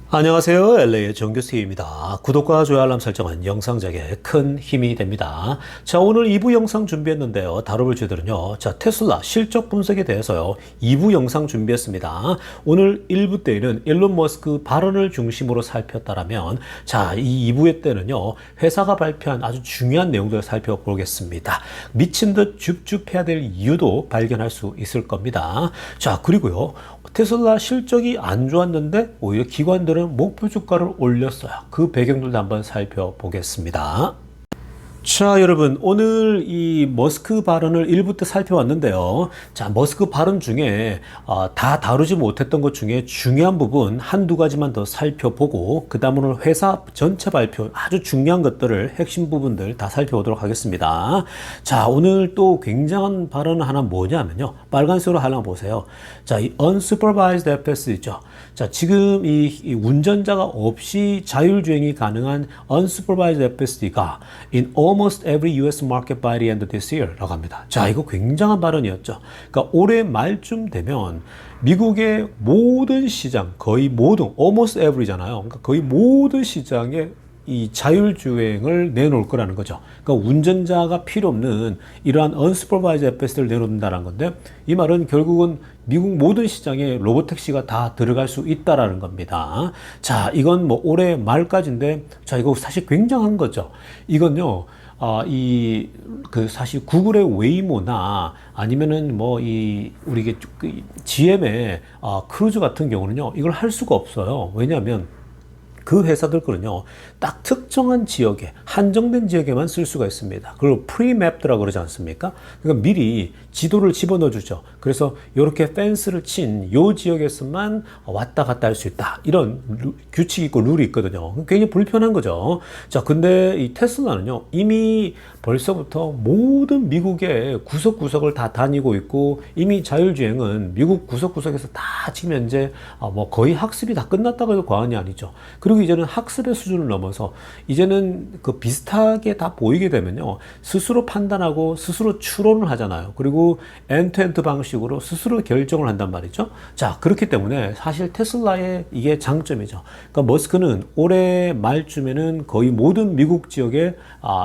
안녕하세요. LA의 정교수입니다. 구독과 좋아요 알람 설정은 영상 제작에 큰 힘이 됩니다. 자, 오늘 2부 영상 준비했는데요. 다뤄볼 주제들은요. 자, 테슬라 실적 분석에 대해서요. 2부 영상 준비했습니다. 오늘 1부 때에는 일론 머스크 발언을 중심으로 살폈다라면, 자, 이 2부의 때는요. 회사가 발표한 아주 중요한 내용들을 살펴보겠습니다. 미친 듯 줍줍해야 될 이유도 발견할 수 있을 겁니다. 자, 그리고요. 테슬라 실적이 안 좋았는데 오히려 기관들은 목표 주가를 올렸어요. 그 배경들도 한번 살펴보겠습니다. 자, 여러분, 오늘 이 머스크 발언을 1부 때 살펴봤는데요. 자, 머스크 발언 중에 다 다루지 못했던 것 중에 중요한 부분 한두 가지만 더 살펴보고 그 다음으로 회사 전체 발표 아주 중요한 것들을 핵심 부분들 다 살펴보도록 하겠습니다. 자, 오늘 또 굉장한 발언 하나 뭐냐면요. 빨간색으로 하나 보세요. 자, 이 unsupervised FS죠. 자, 지금 이 운전자가 없이 자율주행이 가능한 unsupervised FSD가 in almost every US market by the end of this year 라고 합니다. 자, 이거 굉장한 발언이었죠. 그러니까 올해 말쯤 되면 미국의 모든 시장, 거의 모든, almost every잖아요. 그러니까 거의 모든 시장에 이 자율주행을 내놓을 거라는 거죠. 그러니까 운전자가 필요 없는 이러한 unsupervised FSD를 내놓는다는 건데, 이 말은 결국은 미국 모든 시장에 로보택시가 다 들어갈 수 있다라는 겁니다. 자, 이건 뭐 올해 말까지인데, 자, 이거 사실 굉장한 거죠. 이건요, 사실 구글의 웨이모나 아니면은 뭐 우리 GM의 크루즈 같은 경우는요, 이걸 할 수가 없어요. 왜냐하면 그 회사들 거는요, 딱 특정한 지역에, 한정된 지역에만 쓸 수가 있습니다. 그리고 프리맵드라고 그러지 않습니까? 그러니까 미리 지도를 집어넣어 주죠. 그래서 이렇게 펜스를 친 요 지역에서만 왔다 갔다 할 수 있다. 이런 규칙이 있고 룰이 있거든요. 굉장히 불편한 거죠. 자, 근데 이 테슬라는요, 이미 벌써부터 모든 미국의 구석구석을 다 다니고 있고, 이미 자율주행은 미국 구석구석에서 다 지금 현재 뭐 거의 학습이 다 끝났다고 해도 과언이 아니죠. 그리고 이제는 학습의 수준을 넘어서 이제는 그 비슷하게 다 보이게 되면요, 스스로 판단하고 스스로 추론을 하잖아요. 그리고 엔드투엔드 방식으로 스스로 결정을 한단 말이죠. 자, 그렇기 때문에 사실 테슬라의 이게 장점이죠. 그러니까 머스크는 올해 말쯤에는 거의 모든 미국 지역에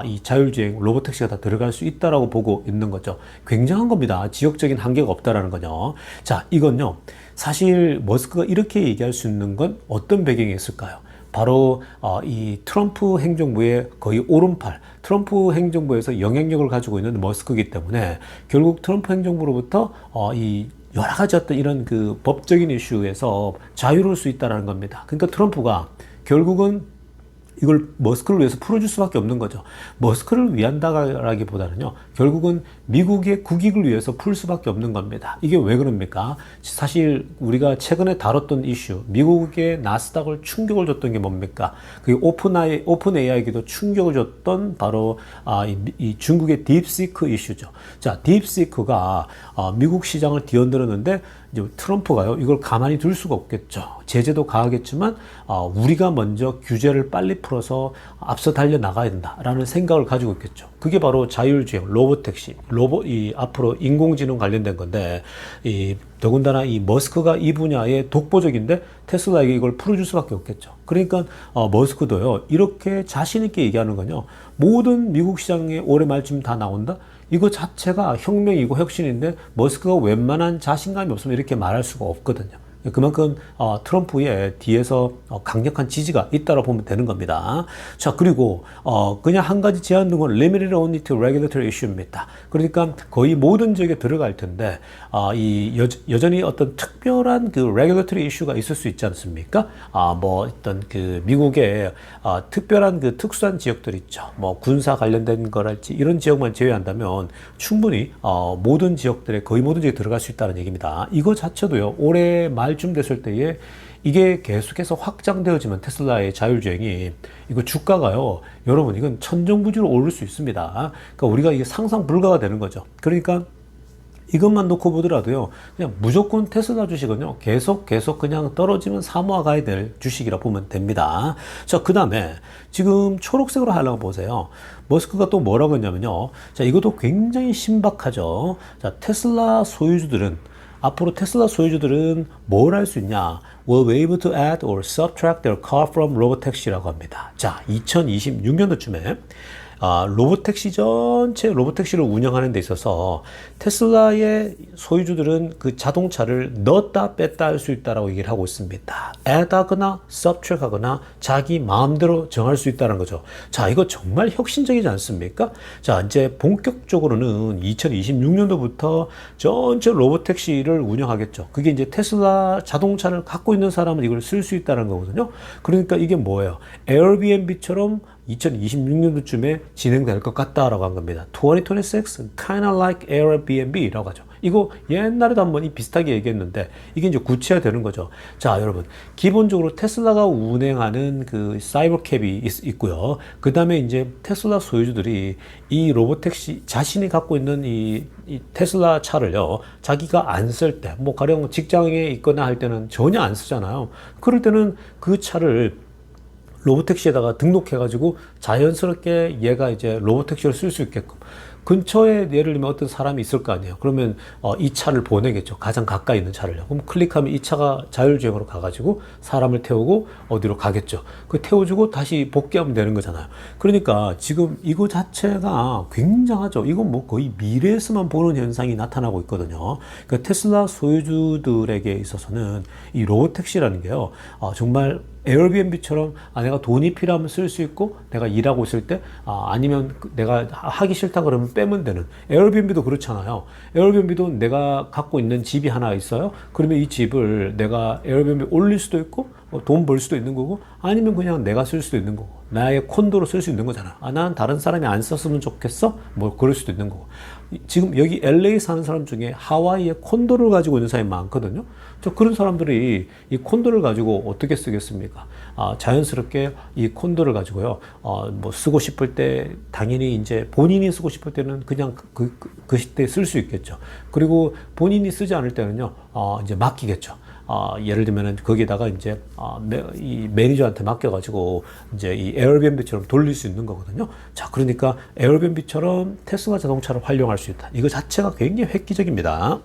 이 자율주행 로보택시가 다 들어갈 수 있다라고 보고 있는 거죠. 굉장한 겁니다. 지역적인 한계가 없다라는 거죠. 자, 이건요, 사실 머스크가 이렇게 얘기할 수 있는 건 어떤 배경이 있을까요? 바로 이 트럼프 행정부의 거의 오른팔, 트럼프 행정부에서 영향력을 가지고 있는 머스크이기 때문에 결국 트럼프 행정부로부터 이 여러 가지 어떤 이런 그 법적인 이슈에서 자유로울 수 있다는 겁니다. 그러니까 트럼프가 결국은 이걸 머스크를 위해서 풀어줄 수밖에 없는 거죠. 머스크를 위한다라기보다는요, 결국은 미국의 국익을 위해서 풀 수밖에 없는 겁니다. 이게 왜 그럽니까? 사실 우리가 최근에 다뤘던 이슈, 미국의 나스닥을 충격을 줬던 게 뭡니까? 그게 오픈 AI에게도 충격을 줬던 바로 이 중국의 딥시크 이슈죠. 자, 딥시크가 미국 시장을 뒤흔들었는데, 이제 트럼프가요, 이걸 가만히 둘 수가 없겠죠. 제재도 가하겠지만 우리가 먼저 규제를 빨리 풀어서 앞서 달려 나가야 된다라는 생각을 가지고 있겠죠. 그게 바로 자율주행, 로보택시, 앞으로 인공지능 관련된 건데, 더군다나 이 머스크가 이 분야에 독보적인데 테슬라에게 이걸 풀어줄 수밖에 없겠죠. 그러니까 머스크도요, 이렇게 자신 있게 얘기하는 건요, 모든 미국 시장에 올해 말쯤 다 나온다? 이거 자체가 혁명이고 혁신인데 머스크가 웬만한 자신감이 없으면 이렇게 말할 수가 없거든요. 그만큼 트럼프의 뒤에서 강력한 지지가 있다고 보면 되는 겁니다. 자, 그리고 그냥 한 가지 제한 건 limited only to regulatory issue입니다. 그러니까 거의 모든 지역에 들어갈 텐데 여전히 어떤 특별한 그 regulatory issue가 있을 수 있지 않습니까? 뭐 어떤 그 미국의 특별한 그 특수한 지역들 있죠. 뭐 군사 관련된 거랄지 이런 지역만 제외한다면 충분히 모든 지역들에 거의 모든 지역에 들어갈 수 있다는 얘기입니다. 이거 자체도요, 올해 말쯤 됐을 때에 이게 계속해서 확장되어지면 테슬라의 자율주행이 이거 주가가요, 여러분, 이건 천정부지로 오를 수 있습니다. 그러니까 우리가 이게 상상 불가가 되는 거죠. 그러니까 이것만 놓고 보더라도요, 그냥 무조건 테슬라 주식은요, 계속 그냥 떨어지면 사모아 가야 될 주식이라 보면 됩니다. 자, 그 다음에 지금 초록색으로 하려고 보세요. 머스크가 또 뭐라고 했냐면요. 자, 이것도 굉장히 신박하죠. 자, 테슬라 소유주들은 앞으로 테슬라 소유주들은 뭘 할 수 있냐? Will be able to add or subtract their car from robotaxi라고 합니다. 자, 2026년도쯤에 로보택시 전체 로보택시를 운영하는 데 있어서 테슬라의 소유주들은 그 자동차를 넣었다 뺐다 할 수 있다라고 얘기를 하고 있습니다. add 하거나 subtract 하거나 자기 마음대로 정할 수 있다는 거죠. 자, 이거 정말 혁신적이지 않습니까? 자, 이제 본격적으로는 2026년도부터 전체 로보택시를 운영하겠죠. 그게 이제 테슬라 자동차를 갖고 있는 사람은 이걸 쓸 수 있다는 거거든요. 그러니까 이게 뭐예요? 에어비앤비처럼 2026년도쯤에 진행될 것 같다라고 한 겁니다. 2026 kind of like Airbnb라고 하죠. 이거 옛날에도 한번 비슷하게 얘기했는데 이게 이제 구체화되는 거죠. 자, 여러분, 기본적으로 테슬라가 운행하는 그 사이버캡이 있고요. 그 다음에 이제 테슬라 소유주들이 이 로보택시 자신이 갖고 있는 이 테슬라 차를요, 자기가 안 쓸 때, 뭐 가령 직장에 있거나 할 때는 전혀 안 쓰잖아요. 그럴 때는 그 차를 로보택시에다가 등록해가지고 자연스럽게 얘가 이제 로보택시를 쓸 수 있게끔 근처에 예를 들면 어떤 사람이 있을 거 아니에요. 그러면 이 차를 보내겠죠. 가장 가까이 있는 차를요. 그럼 클릭하면 이 차가 자율주행으로 가가지고 사람을 태우고 어디로 가겠죠. 그 태워주고 다시 복귀하면 되는 거잖아요. 그러니까 지금 이거 자체가 굉장하죠. 이건 뭐 거의 미래에서만 보는 현상이 나타나고 있거든요. 그러니까 테슬라 소유주들에게 있어서는 이 로보택시라는 게요, 정말 에어비앤비처럼 내가 돈이 필요하면 쓸 수 있고 내가 일하고 있을 때 아니면 내가 하기 싫다 그러면 빼면 되는, 에어비앤비도 그렇잖아요. 에어비앤비도 내가 갖고 있는 집이 하나 있어요. 그러면 이 집을 내가 에어비앤비 올릴 수도 있고 돈 벌 수도 있는 거고 아니면 그냥 내가 쓸 수도 있는 거고 나의 콘도로 쓸 수 있는 거잖아. 난 다른 사람이 안 썼으면 좋겠어? 뭐 그럴 수도 있는 거고. 지금 여기 LA 사는 사람 중에 하와이에 콘도를 가지고 있는 사람이 많거든요. 그런 사람들이 이 콘도를 가지고 어떻게 쓰겠습니까? 자연스럽게 이 콘도를 가지고요, 뭐 쓰고 싶을 때 당연히 이제 본인이 쓰고 싶을 때는 그냥 그 시대에 쓸 수 있겠죠. 그리고 본인이 쓰지 않을 때는요, 이제 맡기겠죠. 예를 들면은 거기다가 이제 이 매니저한테 맡겨가지고 이제 이 에어비앤비처럼 돌릴 수 있는 거거든요. 자, 그러니까 에어비앤비처럼 테슬라 자동차를 활용할 수 있다. 이거 자체가 굉장히 획기적입니다.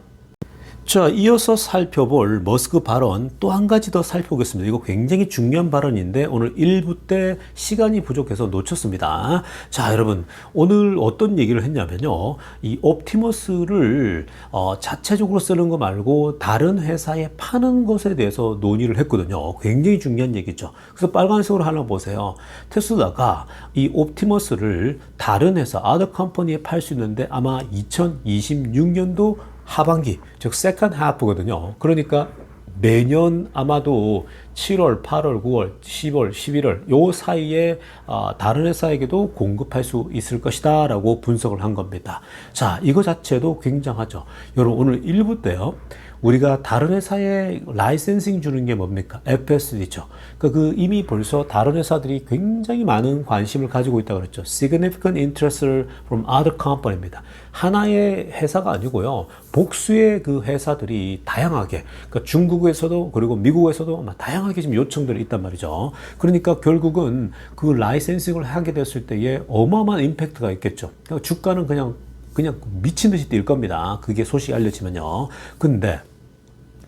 자, 이어서 살펴볼 머스크 발언 또 한 가지 더 살펴보겠습니다. 이거 굉장히 중요한 발언인데 오늘 1부 때 시간이 부족해서 놓쳤습니다. 자, 여러분, 오늘 어떤 얘기를 했냐면요, 이 옵티머스를 자체적으로 쓰는 거 말고 다른 회사에 파는 것에 대해서 논의를 했거든요. 굉장히 중요한 얘기죠. 그래서 빨간색으로 하나 보세요. 테슬라가 이 옵티머스를 다른 회사, other company에 팔 수 있는데 아마 2026년도 하반기, 즉 세컨 하프거든요. 그러니까 내년 아마도 7월, 8월, 9월, 10월, 11월 요 사이에 다른 회사에게도 공급할 수 있을 것이다 라고 분석을 한 겁니다. 자, 이거 자체도 굉장하죠. 여러분, 오늘 1부 때요, 우리가 다른 회사에 라이센싱 주는 게 뭡니까? FSD죠. 그 이미 벌써 다른 회사들이 굉장히 많은 관심을 가지고 있다고 그랬죠. Significant interest from other company입니다. 하나의 회사가 아니고요, 복수의 그 회사들이 다양하게, 그러니까 중국에서도 그리고 미국에서도 다양하게 지금 요청들이 있단 말이죠. 그러니까 결국은 그 라이센싱을 하게 됐을 때에 어마어마한 임팩트가 있겠죠. 그러니까 주가는 그냥 미친 듯이 뛸 겁니다. 그게 소식이 알려지면요. 근데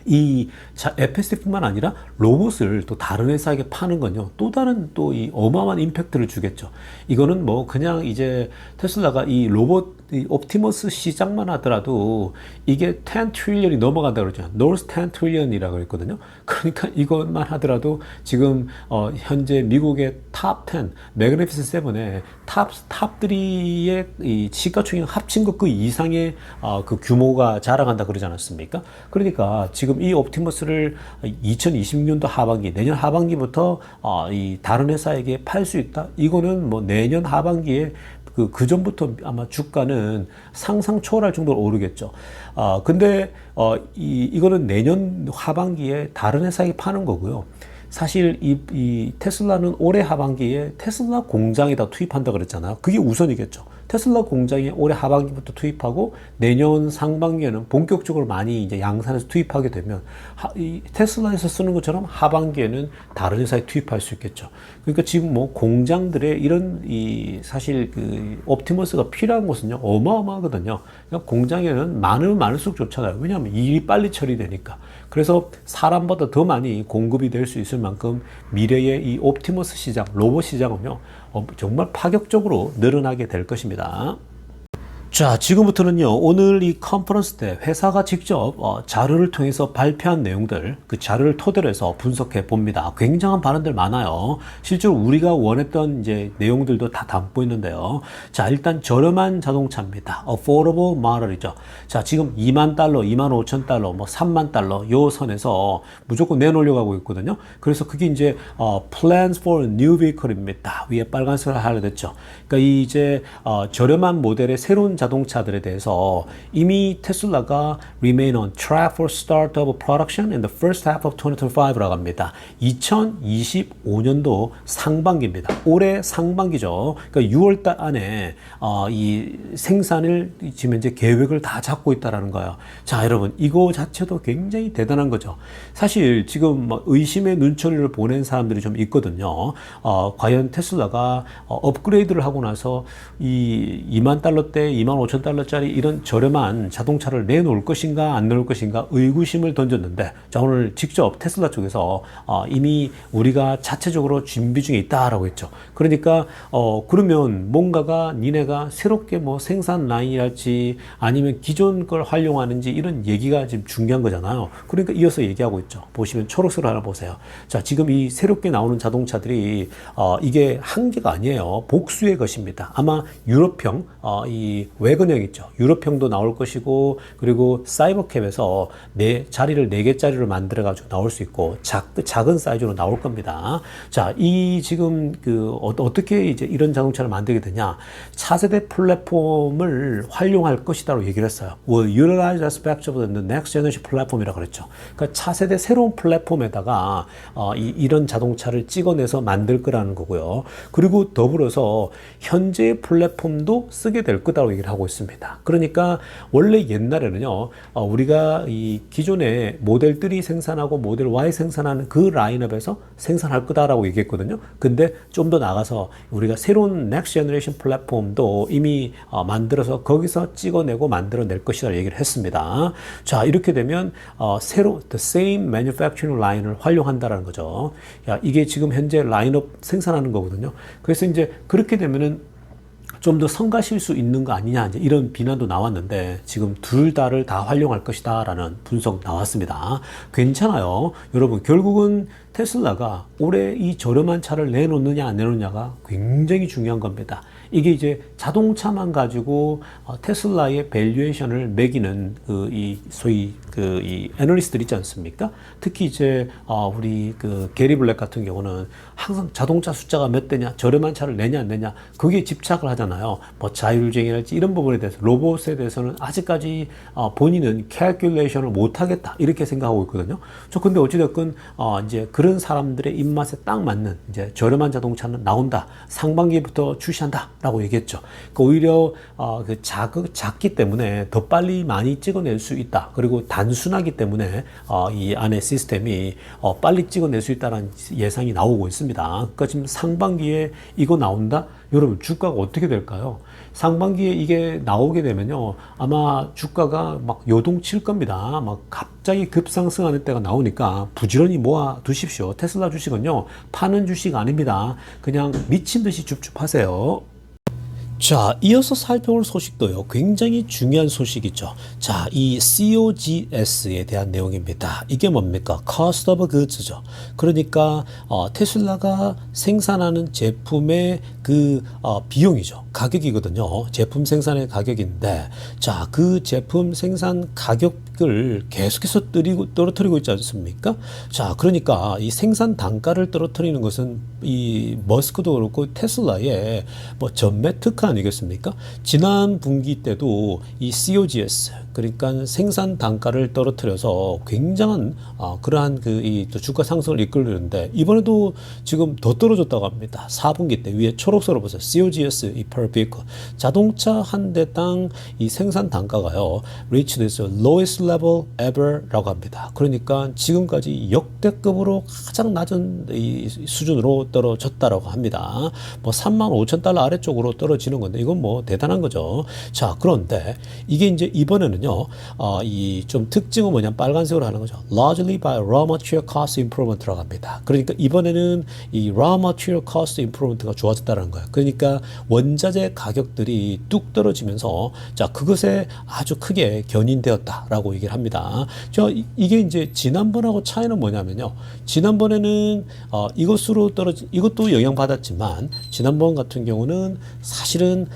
이 FSD뿐만 아니라 로봇을 또 다른 회사에게 파는 건요, 또 다른 또 이 어마어마한 임팩트를 주겠죠. 이거는 뭐 그냥 이제 테슬라가 이 로봇 이 옵티머스 시장만 하더라도 이게 10 트릴리언이 넘어간다 그러죠. North 10 트릴리언이라고 그랬거든요. 그러니까 이것만 하더라도 지금 현재 미국의 탑 10, 매그니피센트 7의 탑 3의 이 시가총액 합친 것 그 이상의 그 규모가 자랑한다 그러지 않았습니까? 그러니까 지금 이 옵티머스를 2026년도 하반기, 내년 하반기부터 이 다른 회사에게 팔 수 있다. 이거는 뭐 내년 하반기에 그 전부터 아마 주가는 상상 초월할 정도로 오르겠죠. 근데 이거는 내년 하반기에 다른 회사에게 파는 거고요. 사실 이 테슬라는 올해 하반기에 테슬라 공장에다 투입한다 그랬잖아요. 그게 우선이겠죠. 테슬라 공장에 올해 하반기부터 투입하고 내년 상반기에는 본격적으로 많이 이제 양산해서 투입하게 되면 이 테슬라에서 쓰는 것처럼 하반기에는 다른 회사에 투입할 수 있겠죠. 그러니까 지금 뭐 공장들의 이런 이 사실 그 옵티머스가 필요한 곳은요 어마어마하거든요. 그러니까 공장에는 많으면 많을수록 좋잖아요. 왜냐하면 일이 빨리 처리되니까. 그래서 사람보다 더 많이 공급이 될 수 있을 만큼 미래의 이 옵티머스 시장, 로봇 시장은요 정말 파격적으로 늘어나게 될 것입니다. 자, 지금부터는요, 오늘 이 컨퍼런스 때 회사가 직접 자료를 통해서 발표한 내용들, 그 자료를 토대로 해서 분석해 봅니다. 굉장한 발언들 많아요. 실제로 우리가 원했던 이제 내용들도 다 담고 있는데요. 자, 일단 저렴한 자동차입니다. affordable model이죠. 자, 지금 2만 달러, 2만 5천 달러, 뭐 3만 달러 요 선에서 무조건 내놓으려고 하고 있거든요. 그래서 그게 이제 plans for new vehicle입니다. 위에 빨간색으로 하려됐죠. 그러니까 이 이제 저렴한 모델의 새로운 자동차들에 대해서 이미 테슬라가 remain on track for start of production in the first half of 2025라고 합니다. 2025년도 상반기입니다. 올해 상반기죠. 그러니까 6월달 안에 이 생산을 지금 현재 계획을 다 잡고 있다라는 거예요. 자, 여러분 이거 자체도 굉장히 대단한 거죠. 사실 지금 뭐 의심의 눈초리를 보낸 사람들이 좀 있거든요. 과연 테슬라가 업그레이드를 하고 나서 이 2만 달러대, 2만 5천 달러짜리 이런 저렴한 자동차를 내놓을 것인가 안 내놓을 것인가 의구심을 던졌는데, 자, 오늘 직접 테슬라 쪽에서 이미 우리가 자체적으로 준비 중에 있다라고 했죠. 그러니까 그러면 뭔가가 니네가 새롭게 뭐 생산 라인이랄지 아니면 기존 걸 활용하는지 이런 얘기가 지금 중요한 거잖아요. 그러니까 이어서 얘기하고 있죠. 보시면 초록색으로 하나 보세요. 자, 지금 이 새롭게 나오는 자동차들이 이게 한 개가 아니에요. 복수의 것입니다. 아마 유럽형 이 외건형 있죠. 유럽형도 나올 것이고, 그리고 사이버캡에서 자리를 4개짜리로 만들어 가지고 나올 수 있고, 작은 사이즈로 나올 겁니다. 자, 이 지금 어떻게 이제 이런 자동차를 만들게 되냐? 차세대 플랫폼을 활용할 것이다라고 얘기를 했어요. Will utilize aspects of the next generation 플랫폼이라고 그랬죠. 그러니까 차세대 새로운 플랫폼에다가 이런 자동차를 찍어내서 만들 거라는 거고요. 그리고 더불어서 현재의 플랫폼도 쓰게 될 거다라고 얘기를 하고 있습니다. 그러니까 원래 옛날에는요, 우리가 이 기존의 모델 3 생산하고 모델 Y 생산하는 그 라인업에서 생산할 거다라고 얘기했거든요. 근데 좀 더 나가서 우리가 새로운 넥스트 제너레이션 플랫폼도 이미 만들어서 거기서 찍어내고 만들어낼 것이다 얘기를 했습니다. 자, 이렇게 되면 새로 the same manufacturing 라인을 활용한다라는 거죠. 야, 이게 지금 현재 라인업 생산하는 거거든요. 그래서 이제 그렇게 되면은 좀 더 성가실 수 있는 거 아니냐, 이제 이런 비난도 나왔는데, 지금 둘 다를 다 활용할 것이다 라는 분석 나왔습니다. 괜찮아요. 여러분, 결국은 테슬라가 올해 이 저렴한 차를 내놓느냐 안 내놓느냐가 굉장히 중요한 겁니다. 이게 이제 자동차만 가지고 테슬라의 밸류에이션을 매기는 이 소위 이 애널리스트들 있지 않습니까? 특히 이제 우리 게리 블랙 같은 경우는 항상 자동차 숫자가 몇 대냐, 저렴한 차를 내냐 안 내냐, 거기에 집착을 하잖아요. 뭐 자율주행이랄지 이런 부분에 대해서, 로봇에 대해서는 아직까지 본인은 캘큘레이션을 못 하겠다 이렇게 생각하고 있거든요. 근데 어찌됐건 이제 그런 사람들의 입맛에 딱 맞는 이제 저렴한 자동차는 나온다, 상반기부터 출시한다 라고 얘기했죠. 오히려 작기 때문에 더 빨리 많이 찍어낼 수 있다. 그리고 단순하기 때문에 이 안에 시스템이 빨리 찍어낼 수 있다는 예상이 나오고 있습니다. 그러니까 지금 상반기에 이거 나온다? 여러분, 주가가 어떻게 될까요? 상반기에 이게 나오게 되면요, 아마 주가가 막 요동칠 겁니다. 막 갑자기 급상승하는 때가 나오니까 부지런히 모아 두십시오. 테슬라 주식은요, 파는 주식 아닙니다. 그냥 미친 듯이 줍줍하세요. 자, 이어서 살펴볼 소식도요, 굉장히 중요한 소식이죠. 자, 이 COGS에 대한 내용입니다. 이게 뭡니까? Cost of Goods죠. 그러니까 테슬라가 생산하는 제품의 비용이죠. 가격이거든요. 제품 생산의 가격인데, 자, 그 제품 생산 가격을 계속해서 떨어뜨리고 있지 않습니까? 자, 그러니까 이 생산 단가를 떨어뜨리는 것은 이 머스크도 그렇고 테슬라의 뭐 전매 특허 아니겠습니까? 지난 분기 때도 이 COGS, 그러니까 생산 단가를 떨어뜨려서 굉장한 그러한 또 주가 상승을 이끌는데 이번에도 지금 더 떨어졌다고 합니다. 4분기 때 위에 초록색으로 보세요. COGS 이 per vehicle 자동차 한 대당 이 생산 단가가요. reached its lowest level ever라고 합니다. 그러니까 지금까지 역대급으로 가장 낮은 이 수준으로 떨어졌다라고 합니다. 뭐 35,000달러 아래쪽으로 떨어지는 건데 이건 뭐 대단한 거죠. 자, 그런데 이게 이제 이번에는요, 이 좀 특징은 뭐냐면 빨간색으로 하는 거죠. largely by raw material cost improvement라고 합니다. 그러니까 이번에는 이 raw material cost improvement가 좋아졌다는 거예요. 그러니까 원자재 가격들이 뚝 떨어지면서 자, 그것에 아주 크게 견인되었다라고 얘기를 합니다. 이게 이제 지난번하고 차이는 뭐냐면요. 지난번에는 이것도 영향받았지만 지난번 같은 경우는 사실은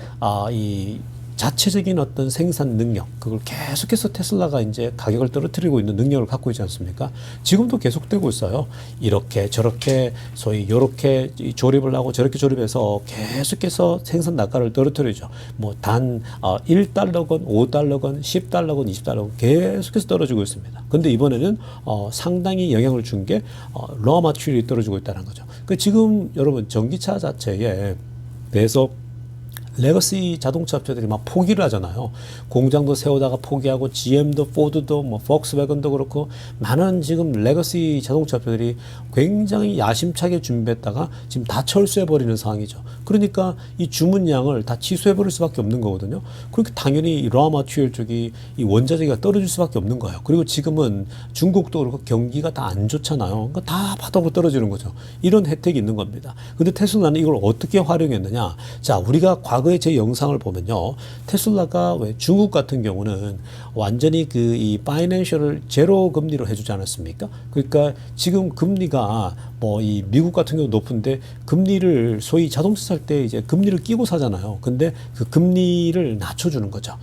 이 자체적인 어떤 생산 능력, 그걸 계속해서 테슬라가 이제 가격을 떨어뜨리고 있는 능력을 갖고 있지 않습니까? 지금도 계속되고 있어요. 이렇게 저렇게 소위 이렇게 조립을 하고 저렇게 조립해서 계속해서 생산 단가를 떨어뜨리죠. 뭐 단 1달러건 5달러건 10달러건 20달러건 계속해서 떨어지고 있습니다. 근데 이번에는 상당히 영향을 준 게 raw material이 떨어지고 있다는 거죠. 그 지금 여러분 전기차 자체에 대해서 레거시 자동차 업체들이 막 포기를 하잖아요. 공장도 세우다가 포기하고 GM도 포드도 뭐 폭스바겐도 그렇고 많은 지금 레거시 자동차 업체들이 굉장히 야심차게 준비했다가 지금 다 철수해 버리는 상황이죠. 그러니까 이 주문량을 다 취소해 버릴 수밖에 없는 거거든요. 그러니까 당연히 이 raw material 쪽이 이 원자재가 떨어질 수밖에 없는 거예요. 그리고 지금은 중국도 그렇고 경기가 다 안 좋잖아요. 그러니까 다 바닥으로 떨어지는 거죠. 이런 혜택이 있는 겁니다. 근데 테슬라는 이걸 어떻게 활용했느냐? 자, 우리가 과거에 제 영상을 보면요, 테슬라가 왜 중국 같은 경우는 완전히 이 파이낸셜을 제로 금리로 해주지 않았습니까? 그러니까 지금 금리가 뭐 이 미국 같은 경우 높은데 금리를 소위 자동차 살 때 이제 금리를 끼고 사잖아요. 근데 그 금리를 낮춰주는 거죠.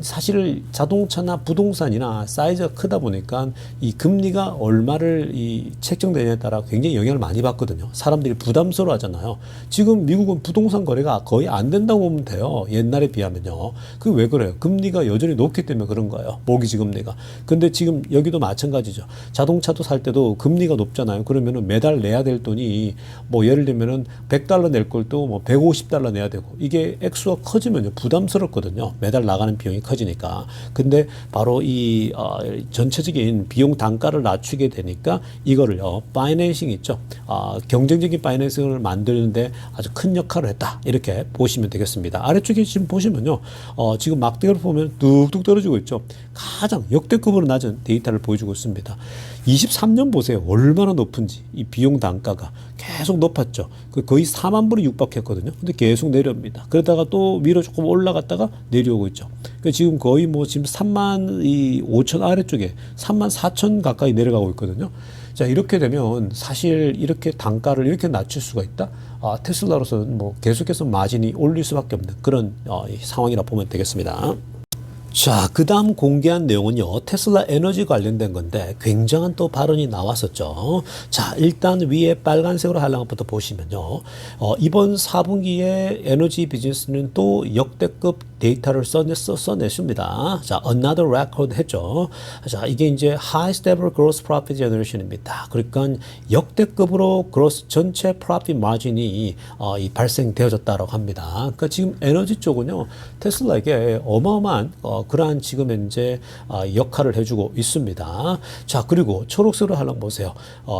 사실 자동차나 부동산이나 사이즈가 크다 보니까 이 금리가 얼마를 책정되냐에 따라 굉장히 영향을 많이 받거든요. 사람들이 부담스러워 하잖아요. 지금 미국은 부동산 거래가 거의 안 된다고 보면 돼요. 옛날에 비하면요. 그게 왜 그래요? 금리가 여전히 높기 때문에 그런 거예요. 모기지 금리가. 근데 지금 여기도 마찬가지죠. 자동차도 살 때도 금리가 높잖아요. 그러면은 매달 내야 될 돈이 뭐 예를 들면은 100달러 낼 걸 또 뭐 150달러 내야 되고 이게 액수가 커지면요. 부담스럽거든요. 매달 나가는 비용이 커지니까. 근데 바로 이 전체적인 비용 단가를 낮추게 되니까 이거를요. 파이낸싱 있죠. 경쟁적인 파이낸싱을 만드는데 아주 큰 역할을 했다. 이렇게 보시면 되겠습니다. 아래쪽에 지금 보시면요. 지금 막대기를 보면 뚝뚝 떨어지고 있죠. 가장 역대급으로 낮은 데이터를 보여주고 있습니다. 23년 보세요. 얼마나 높은지. 이 비용 단가가 계속 높았죠. 거의 4만 불에 육박했거든요. 근데 계속 내려옵니다. 그러다가 또 위로 조금 올라갔다가 내려오고 있죠. 그러니까 지금 거의 뭐 지금 3만 5천 아래쪽에 3만 4천 가까이 내려가고 있거든요. 자, 이렇게 되면 사실 이렇게 단가를 이렇게 낮출 수가 있다? 테슬라로서는 뭐 계속해서 마진이 올릴 수밖에 없는 그런 상황이라 보면 되겠습니다. 자, 그 다음 공개한 내용은요, 테슬라 에너지 관련된 건데 굉장한 또 발언이 나왔었죠. 자, 일단 위에 빨간색으로 하는 것부터 보시면요, 이번 4분기에 에너지 비즈니스는 또 역대급 데이터를 써냈습니다. 자, another record 했죠. 자, 이게 이제 highest ever gross profit generation입니다. 그러니까 역대급으로 gross 전체 profit margin이 발생되어졌다고 합니다. 그러니까 지금 에너지 쪽은요, 테슬라에게 어마어마한 그러한 지금 현재 역할을 해주고 있습니다. 자, 그리고 초록색으로 하는 보세요.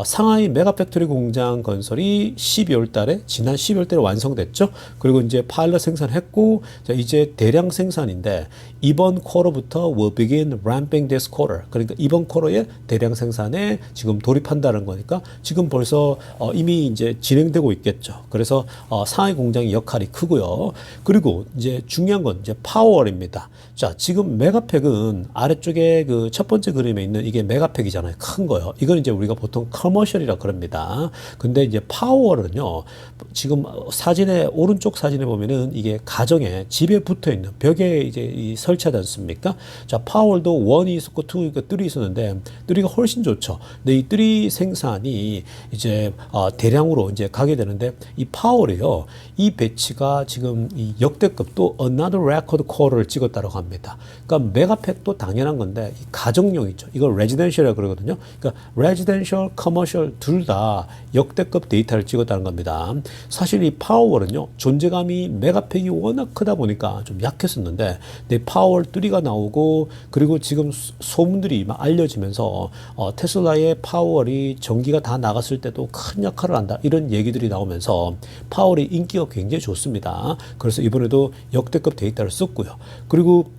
상하이 메가팩토리 공장 건설이 12월 달에 지난 12월 달에 완성됐죠. 그리고 이제 파일럿 생산했고, 자, 이제 대량 생산인데 이번 쿼터부터 will begin ramping this quarter. 그러니까 이번 쿼터에 대량 생산에 지금 돌입한다는 거니까 지금 벌써 이미 이제 진행되고 있겠죠. 그래서 상하이 공장의 역할이 크고요. 그리고 이제 중요한 건 이제 파워월입니다. 자, 지금 메가팩은 아래쪽에 그 첫 번째 그림에 있는 이게 메가팩이잖아요. 큰 거요. 이건 이제 우리가 보통 커머셜이라 그럽니다. 근데 이제 파워월은요, 지금 사진에, 오른쪽 사진에 보면은 이게 가정에 집에 붙어 있는 벽에 이제 설치하지 않습니까? 자, 파워월도 1이 있었고 2, 그러니까 3이 있었는데 3가 훨씬 좋죠. 근데 이 3 생산이 이제 대량으로 이제 가게 되는데 이 파워월이요, 이 배치가 지금 이 역대급 또 another record quarter를 찍었다고 합니다. 그러니까 메가팩도 당연한 건데 이 가정용이죠. 이걸 레지던셜이라고 그러거든요. 그러니까 레지던셜, 커머셜 둘 다 역대급 데이터를 찍었다는 겁니다. 사실 이 파워월은요, 존재감이 메가팩이 워낙 크다 보니까 좀 약했었는데 파워월 3가 나오고, 그리고 지금 소문들이 막 알려지면서 테슬라의 파워월이 전기가 다 나갔을 때도 큰 역할을 한다, 이런 얘기들이 나오면서 파워월이 인기가 굉장히 좋습니다. 그래서 이번에도 역대급 데이터를 썼고요. 그리고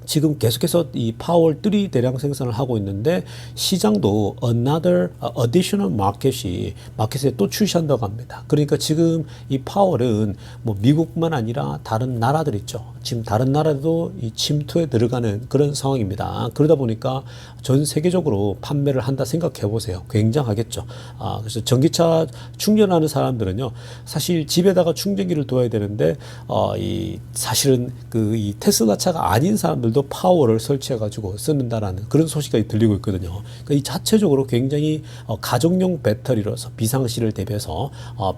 지금 계속해서 이 파워월 3 대량 생산을 하고 있는데, 시장도 another additional 마켓에 또 출시한다고 합니다. 그러니까 지금 이 파워월은 뭐 미국뿐만 아니라 다른 나라들 있죠. 지금 다른 나라도 이 침투에 들어가는 그런 상황입니다. 그러다 보니까 전 세계적으로 판매를 한다 생각해 보세요. 굉장하겠죠. 그래서 전기차 충전하는 사람들은요, 사실 집에다가 충전기를 둬야 되는데 사실은 이 테슬라 차가 아닌 사람들도 파워를 설치해 가지고 쓰는다라는 그런 소식이 들리고 있거든요. 그러니까 이 자체적으로 굉장히 가정용 배터리로서 비상시를 대비해서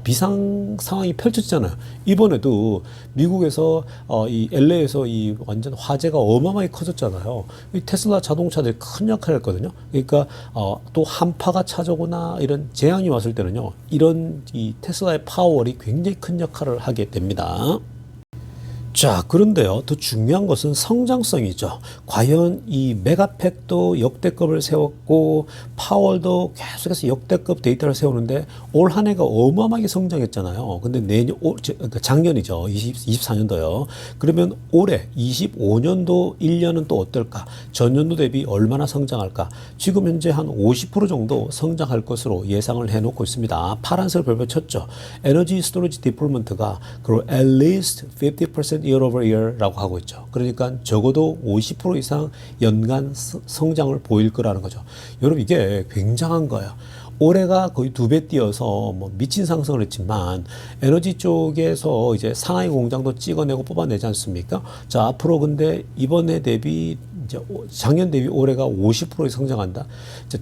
비상 상황이 펼쳐지잖아요. 이번에도 미국에서 이 LA에서 이 완전 화재가 어마어마하게 커졌잖아요. 이 테슬라 자동차들이 큰 역할을 했거든요. 그러니까 또 한파가 찾아오거나 이런 재앙이 왔을 때는요, 이런 이 테슬라의 파워월이 굉장히 큰 역할을 하게 됩니다. 자, 그런데요, 더 중요한 것은 성장성이죠. 과연 이 메가팩도 역대급을 세웠고 파월도 계속해서 역대급 데이터를 세우는데 올 한 해가 어마어마하게 성장했잖아요. 근데 그러니까 작년이죠. 24년도요. 그러면 올해 25년도 1년은 또 어떨까? 전년도 대비 얼마나 성장할까? 지금 현재 한 50% 정도 성장할 것으로 예상을 해놓고 있습니다. 파란색 별표 쳤죠. 에너지 스토리지 디플로먼트가 그리고 at least 50% year over year라고 하고 있죠. 그러니까 적어도 50% 이상 연간 성장을 보일 거라는 거죠. 여러분, 이게 굉장한 거예요. 올해가 거의 2배 뛰어서 뭐 미친 상승을 했지만 에너지 쪽에서 이제 상하이 공장도 찍어내고 뽑아내지 않습니까? 자, 앞으로 근데 이번에 대비 이제 작년 대비 올해가 50% 성장한다.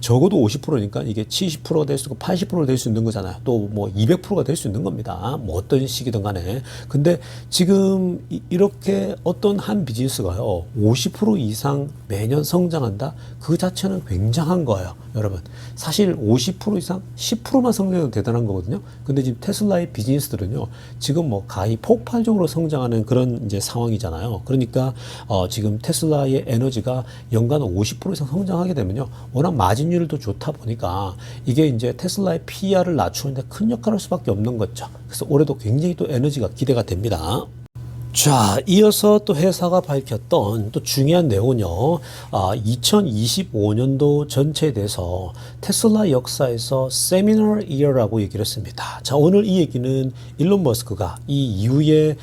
적어도 50%니까 이게 70%가 될 수 있고 80%가 될 수 있는 거잖아요. 또 뭐 200%가 될 수 있는 겁니다. 뭐 어떤 시기든 간에. 근데 지금 이렇게 어떤 한 비즈니스가요, 50% 이상 매년 성장한다? 그 자체는 굉장한 거예요, 여러분. 사실 50% 이상 10%만 성장해도 대단한 거거든요. 근데 지금 테슬라의 비즈니스들은요, 지금 뭐 가히 폭발적으로 성장하는 그런 이제 상황이잖아요. 그러니까 지금 테슬라의 에너지가 연간 50% 이상 성장하게 되면요, 워낙 마진율도 좋다 보니까 이게 이제 테슬라의 PER을 낮추는데 큰 역할을 할 수밖에 없는 거죠. 그래서 올해도 굉장히 또 에너지가 기대가 됩니다. 자, 이어서 또 회사가 밝혔던 또 중요한 내용은요, 2025년도 전체에 대해서 테슬라 역사에서 세미널 이어라고 얘기를 했습니다. 자, 오늘 이 얘기는 일론 머스크가 이 이후에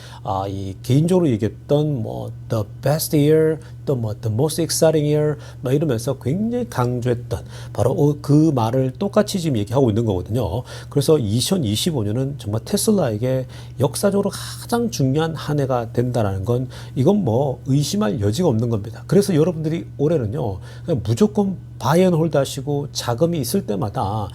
이 개인적으로 얘기했던 뭐 the best year, 또 뭐 the most exciting year 막 이러면서 굉장히 강조했던 바로 그 말을 똑같이 지금 얘기하고 있는 거거든요. 그래서 2025년은 정말 테슬라에게 역사적으로 가장 중요한 한 해가 된다라는 건 이건 뭐 의심할 여지가 없는 겁니다. 그래서 여러분들이 올해는요, 그냥 무조건 바이 앤 홀드 하시고 자금이 있을 때마다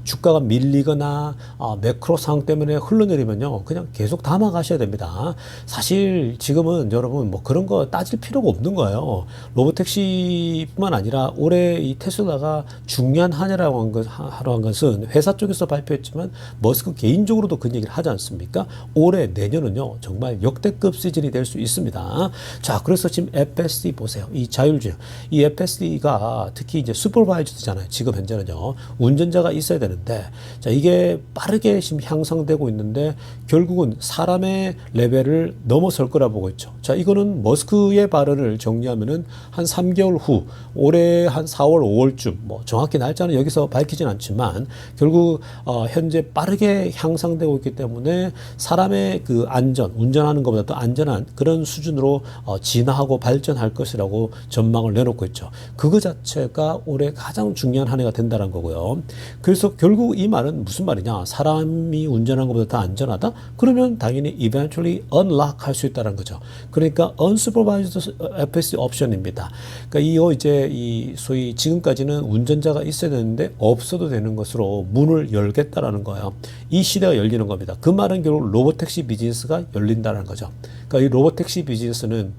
주가가 밀리거나 매크로 상황 때문에 흘러내리면요, 그냥 계속 담아 가셔야 됩니다. 사실 지금은 여러분 뭐 그런 거 따질 필요가 없는 거예요. 로보택시뿐만 아니라 올해 이 테슬라가 중요한 한 해라고 한 것은 회사 쪽에서 발표했지만 머스크 개인적으로도 그 얘기를 하지 않습니까? 올해 내년은요, 정말 역대급 시즌이 될 수 있습니다. 자, 그래서 지금 FSD 보세요. 이 자율주행, 이 FSD가 특히 이제 슈퍼바이저드잖아요. 지금 현재는요, 운전자가 있어야 되는데, 자, 이게 빠르게 지금 향상되고 있는데 결국은 사람의 레벨을 넘어설 거라 보고 있죠. 자, 이거는 머스크의 발언을 정리하면은 한 3개월 후, 올해 한 4월, 5월쯤, 뭐 정확히 날짜는 여기서 밝히진 않지만 결국 현재 빠르게 향상되고 있기 때문에 사람의 그 안전, 운전하는 것보다 더 안전한 그런 수준으로 진화하고 발전할 것이라고 전망을 내놓고 있죠. 그거 자체가 올해 가장 중요한 한 해가 된다는 거고요. 그래서 결국 이 말은 무슨 말이냐? 사람이 운전하는 것보다 더 안전하다? 그러면 당연히 eventually unlock 할 수 있다는 거죠. 그러니까 unsupervised FSD 옵션입니다. 그러니까 이제 이 소위 지금까지는 운전자가 있어야 되는데 없어도 되는 것으로 문을 열겠다라는 거예요. 이 시대가 열리는 겁니다. 그 말은 결국 로보택시 비즈니스가 열린다는 거죠. 그러니까 이 로보택시 비즈니스는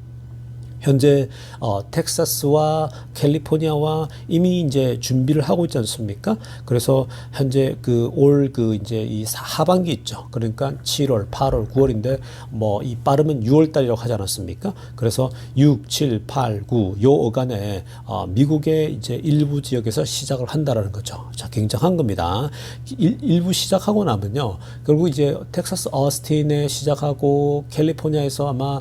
현재 텍사스와 캘리포니아와 이미 이제 준비를 하고 있지 않습니까? 그래서 현재 이제 이 하반기 있죠. 그러니까 7월, 8월, 9월인데 뭐 이 빠르면 6월 달이라고 하지 않았습니까? 그래서 6, 7, 8, 9 요 어간에 미국의 이제 일부 지역에서 시작을 한다라는 거죠. 자, 굉장한 겁니다. 일부 시작하고 나면요. 결국 이제 텍사스 어스틴에 시작하고 캘리포니아에서 아마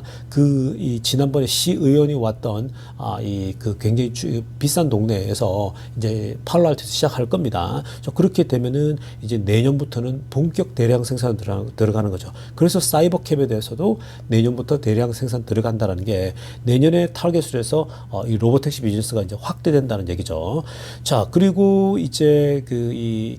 이 지난번에 시의원이 왔던 굉장히 비싼 동네에서 이제 팔로알토에서 시작할 겁니다. 그렇게 되면은 이제 내년부터는 본격 대량 생산 들어가는 거죠. 그래서 사이버캡에 대해서도 내년부터 대량 생산 들어간다는 게 내년에 타겟을 해서 이 로보택시 비즈니스가 이제 확대된다는 얘기죠. 자, 그리고 이제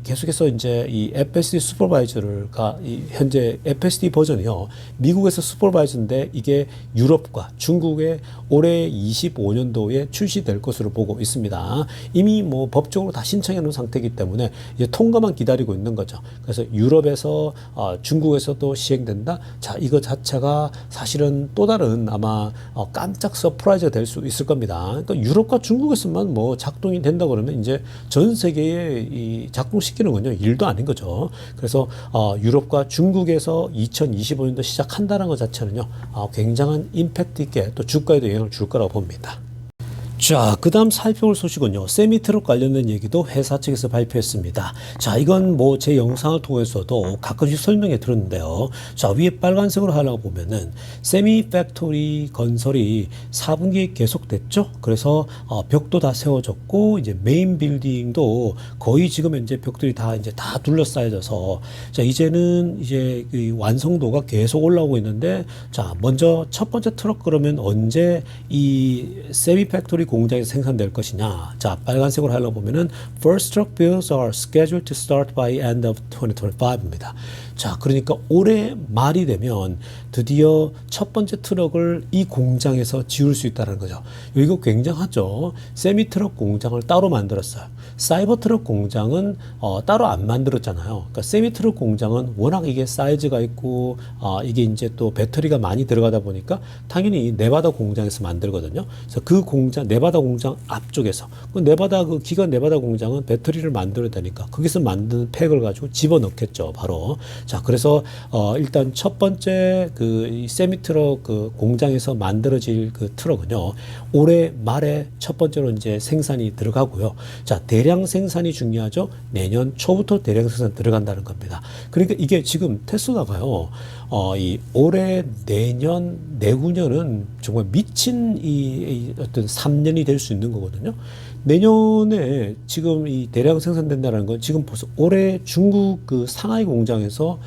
계속해서 이제 이 FSD 슈퍼바이저가 현재 FSD 버전이요. 미국에서 슈퍼바이저인데 이게 유럽과 중국에 올해 25년도에 출시될 것으로 보고 있습니다. 이미 뭐 법적으로 다 신청해 놓은 상태이기 때문에 이제 통과만 기다리고 있는 거죠. 그래서 유럽에서 중국에서도 시행된다. 자, 이거 자체가 사실은 또 다른 아마 깜짝 서프라이즈가 될 수 있을 겁니다. 그러니까 유럽과 중국에서만 뭐 작동이 된다 그러면 이제 전 세계에 이 작동시키는 건요 일도 아닌 거죠. 그래서 유럽과 중국에서 2025년도 시작한다는 것 자체는요 굉장한 임팩트 있게 또 주가에도 영향을 줄 거라고 봅니다. 자, 그 다음 살펴볼 소식은요. 세미트럭 관련된 얘기도 회사 측에서 발표했습니다. 자, 이건 뭐 제 영상을 통해서도 가끔씩 설명해 드렸는데요. 자, 위에 빨간색으로 하려고 보면은 세미 팩토리 건설이 4분기에 계속됐죠. 그래서 벽도 다 세워졌고 이제 메인 빌딩도 거의 지금 현재 벽들이 다 둘러싸여져서 자, 이제는 이제 완성도가 계속 올라오고 있는데 자, 먼저 첫 번째 트럭 그러면 언제 이 세미 팩토리 공장에서 생산될 것이냐. 자, 빨간색으로 하려고 보면은 first truck builds are scheduled to start by end of 2025입니다. 자, 그러니까 올해 말이 되면 드디어 첫 번째 트럭을 이 공장에서 지을 수 있다는 거죠. 이거 굉장하죠. 세미 트럭 공장을 따로 만들었어요. 사이버 트럭 공장은 따로 안 만들었잖아요. 그러니까 세미 트럭 공장은 워낙 이게 사이즈가 있고 이게 이제 또 배터리가 많이 들어가다 보니까 당연히 네바다 공장에서 만들거든요. 그래서 그 공장 네바다 공장 앞쪽에서 기관 네바다 공장은 배터리를 만들어야 되니까 거기서 만든 팩을 가지고 집어넣겠죠. 바로. 자, 그래서 일단 첫 번째 이 세미 트럭 공장에서 만들어질 트럭은요. 올해 말에 첫 번째로 이제 생산이 들어가고요. 자, 대량 생산이 중요하죠. 내년 초부터 대량 생산 들어간다는 겁니다. 그러니까 이게 지금 테슬라가요. 이 올해 내년 내후년은 정말 미친 이 어떤 3년이 될 수 있는 거거든요. 내년에 지금 이 대량 생산된다는 건 지금 벌써 올해 중국 상하이 공장에서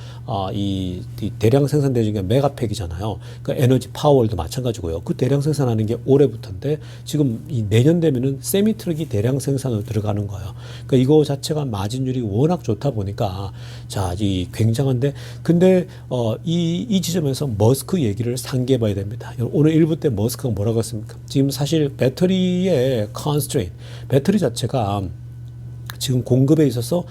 이 대량 생산되는 게 메가팩이잖아요. 그러니까 에너지 파워월도 마찬가지고요. 그 대량 생산하는 게 올해부터인데 지금 이 내년 되면은 세미 트럭이 대량 생산으로 들어가는 거예요. 그러니까 이거 자체가 마진율이 워낙 좋다 보니까 자, 이 굉장한데 근데 이 지점에서 머스크 얘기를 상기해봐야 됩니다. 오늘 1부 때 머스크가 뭐라고 했습니까? 지금 사실 배터리의 constraint, 배터리 자체가 지금 공급에 있어서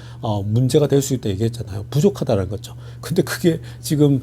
문제가 될 수 있다 얘기했잖아요. 부족하다는 거죠. 근데 그게 지금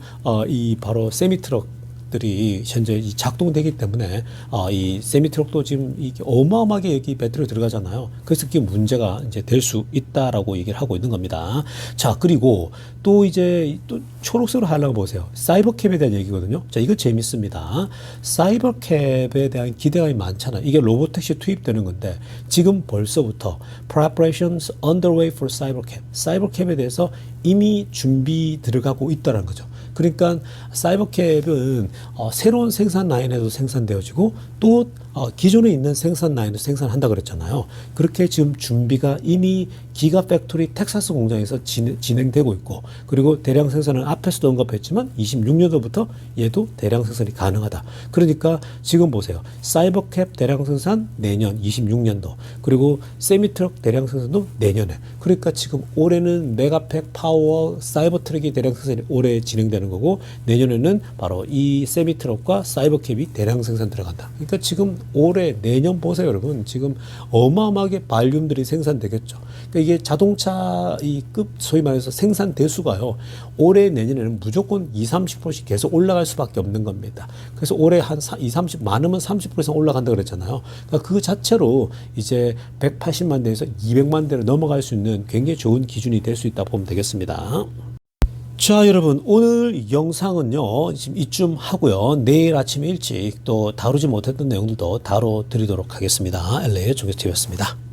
이 바로 세미 트럭들이 현재 작동되기 때문에 이 세미 트럭도 지금 이게 어마어마하게 여기 배터리 들어가잖아요. 그래서 그게 문제가 이제 될 수 있다라고 얘기를 하고 있는 겁니다. 자, 그리고 또 이제 또 초록색으로 하려고 보세요. 사이버캡에 대한 얘기거든요. 자, 이거 재밌습니다. 사이버캡에 대한 기대감이 많잖아요. 이게 로보택시 투입되는 건데 지금 벌써부터 preparations underway for cybercab. 사이버캡에 대해서 이미 준비 들어가고 있다는 거죠. 그러니까 사이버캡은 새로운 생산 라인에도 생산되어지고 또 기존에 있는 생산 라인도 생산한다 그랬잖아요. 그렇게 지금 준비가 이미 기가팩토리 텍사스 공장에서 진행되고 있고 그리고 대량 생산은 앞에서도 언급했지만 26년도부터 얘도 대량 생산이 가능하다. 그러니까 지금 보세요. 사이버캡 대량 생산 내년 26년도 그리고 세미트럭 대량 생산도 내년에 그러니까 지금 올해는 메가팩 파워 사이버 트럭이 대량 생산이 올해 진행되는 거고 내년에는 바로 이 세미트럭과 사이버캡이 대량 생산 들어간다. 그러니까 지금 올해 내년 보세요 여러분. 지금 어마어마하게 발륨들이 생산되겠죠. 그러니까 이게 자동차 이 급 소위 말해서 생산 대수가요. 올해 내년에는 무조건 20-30%씩 계속 올라갈 수밖에 없는 겁니다. 그래서 올해 한 20-30 많으면 30% 이상 올라간다 그랬잖아요. 그러니까 그 자체로 이제 180만 대에서 200만 대로 넘어갈 수 있는 굉장히 좋은 기준이 될 수 있다고 보면 되겠습니다. 자, 여러분, 오늘 영상은요, 지금 이쯤 하고요. 내일 아침 일찍 또 다루지 못했던 내용들도 다뤄드리도록 하겠습니다. LA 종교TV였습니다.